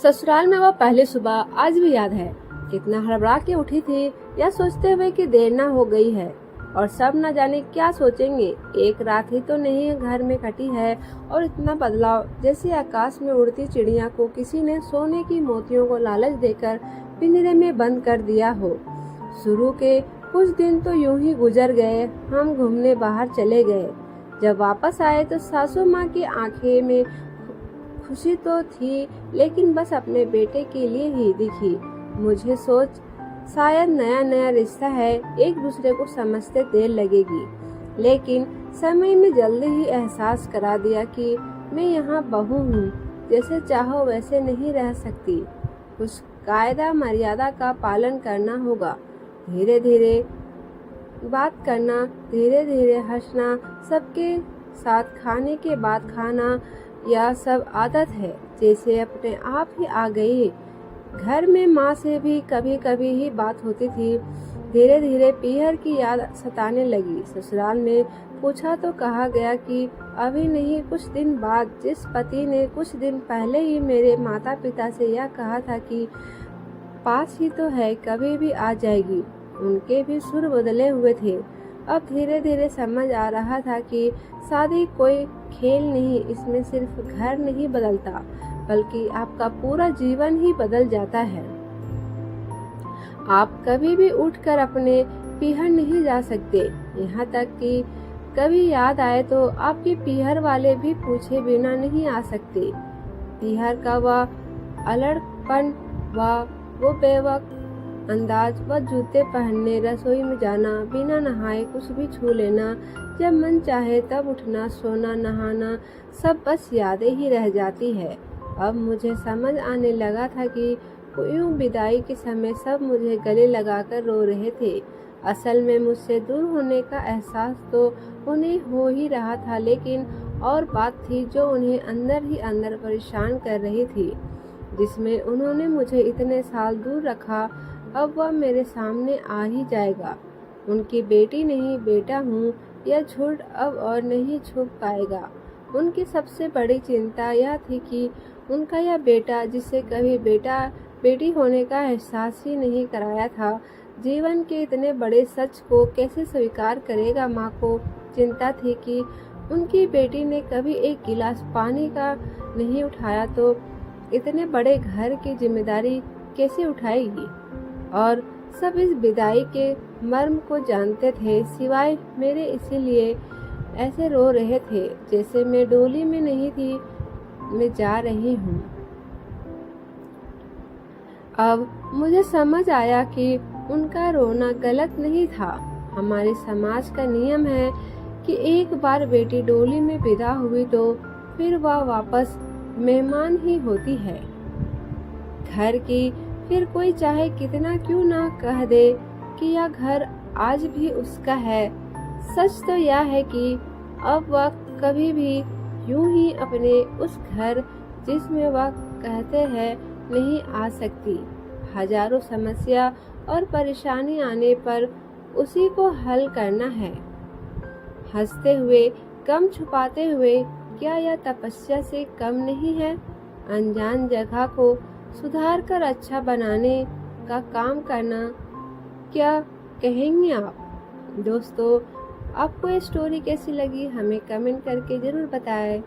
ससुराल में वह पहली सुबह आज भी याद है। कितना हड़बड़ा के उठी थी, यह सोचते हुए कि देर ना हो गई है और सब न जाने क्या सोचेंगे। एक रात ही तो नहीं घर में कटी है और इतना बदलाव, जैसे आकाश में उड़ती चिड़िया को किसी ने सोने की मोतियों को लालच देकर पिंजरे में बंद कर दिया हो। शुरू के कुछ दिन तो यूं ही गुजर गए। हम घूमने बाहर चले गए। जब वापस आए तो सासू माँ की आंखें में खुशी तो थी, लेकिन बस अपने बेटे के लिए ही दिखी। मुझे सोच शायद नया नया रिश्ता है, एक दूसरे को समझते देर लगेगी, लेकिन समय में जल्दी ही एहसास करा दिया कि मैं यहाँ बहू हूँ, जैसे चाहो वैसे नहीं रह सकती। कुछ कायदा मर्यादा का पालन करना होगा। धीरे धीरे बात करना, धीरे धीरे हंसना, सबके साथ खाने के बाद खाना, यह सब आदत है जैसे अपने आप ही आ गई। घर में माँ से भी कभी कभी ही बात होती थी। धीरे धीरे पीहर की याद सताने लगी। ससुराल में पूछा तो कहा गया कि अभी नहीं, कुछ दिन बाद। जिस पति ने कुछ दिन पहले ही मेरे माता पिता से यह कहा था कि पास ही तो है, कभी भी आ जाएगी, उनके भी सुर बदले हुए थे। अब धीरे धीरे समझ आ रहा था कि शादी कोई खेल नहीं, इसमें सिर्फ घर नहीं बदलता, बल्कि आपका पूरा जीवन ही बदल जाता है। आप कभी भी उठकर अपने पीहर नहीं जा सकते, यहाँ तक कि कभी याद आए तो आपके पीहर वाले भी पूछे बिना नहीं आ सकते। पीहर का वह अलड़पन, वो बेवक अंदाज, व जूते पहनने, रसोई में जाना, बिना नहाए कुछ भी छू लेना, जब मन चाहे तब उठना, सोना, नहाना, सब बस यादें ही रह जाती है। अब मुझे समझ आने लगा था कि यूं विदाई के समय सब मुझे गले लगाकर रो रहे थे। असल में मुझसे दूर होने का एहसास तो उन्हें हो ही रहा था, लेकिन और बात थी जो उन्हें अंदर ही अंदर परेशान कर रही थी, जिसमें उन्होंने मुझे इतने साल दूर रखा। अब वह मेरे सामने आ ही जाएगा। उनकी बेटी नहीं, बेटा हूँ, यह झूठ अब और नहीं छुप पाएगा। उनकी सबसे बड़ी चिंता यह थी कि उनका यह बेटा, जिसे कभी बेटा बेटी होने का एहसास ही नहीं कराया था, जीवन के इतने बड़े सच को कैसे स्वीकार करेगा। माँ को चिंता थी कि उनकी बेटी ने कभी एक गिलास पानी का नहीं उठाया तो इतने बड़े घर की जिम्मेदारी कैसे उठाएगी। और सब इस विदाई के मर्म को जानते थे, सिवाय मेरे, इसीलिए ऐसे रो रहे थे जैसे मैं डोली में नहीं थी, मैं जा रही हूँ। अब मुझे समझ आया कि उनका रोना गलत नहीं था। हमारे समाज का नियम है कि एक बार बेटी डोली में विदा हुई तो फिर वह वापस मेहमान ही होती है घर की। फिर कोई चाहे कितना क्यों ना कह दे कि यह घर आज भी उसका है, सच तो यह है कि अब वह कभी भी यूं ही अपने उस घर जिसमें वह कहते हैं नहीं आ सकती। हजारों समस्या और परेशानी आने पर उसी को हल करना है। हंसते हुए, गम छुपाते हुए, क्या यह तपस्या से कम नहीं है? अनजान जगह को सुधार कर अच्छा बनाने का काम करना, क्या कहेंगे आप? दोस्तों, आपको ये स्टोरी कैसी लगी हमें कमेंट करके जरूर बताएं।